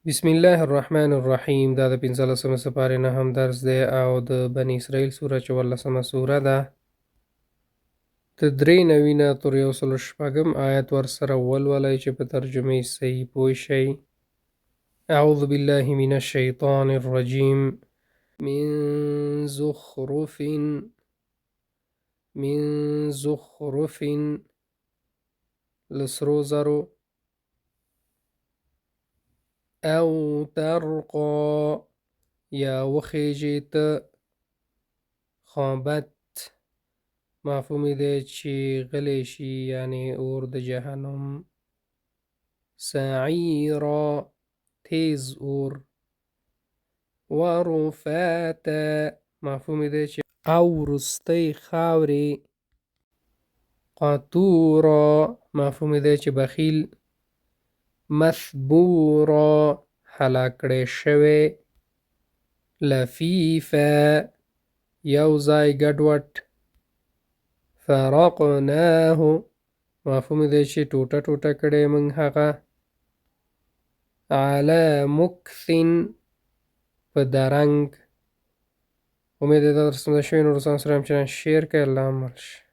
بسم الله الرحمن الرحیم. دا د 15مه سپارې نه هم درس دی او د بني اسرائیل سوره 14مه سوره ده. د 93 نه تر 106 آیت ورسره ولولئ چې په ترجمې صحیح پوه شئ. اعوذ بالله من الشیطان الرجیم. من زخرف من زخرف لسرو زرو او ترقى یا وخیجی ته خامبت مفهومی دی چې غلی شي یعنی اور د جهنم. سعیرا تیز اور. ورفاتا مفهومی دی چې او رستی خاوری. قطورا مفهومی دی چې بخیل. مثبورا هلاکړی شوی. لفیفا یو ځای ګډوډ. فرقناه مفهوم دی چې ټوټه ټوټه کړی موږ هغه. علی مکثن په درنګ. امید ده درس مده شوی. نور دوستان سره همچنان شیر کړئ. الله مل شه.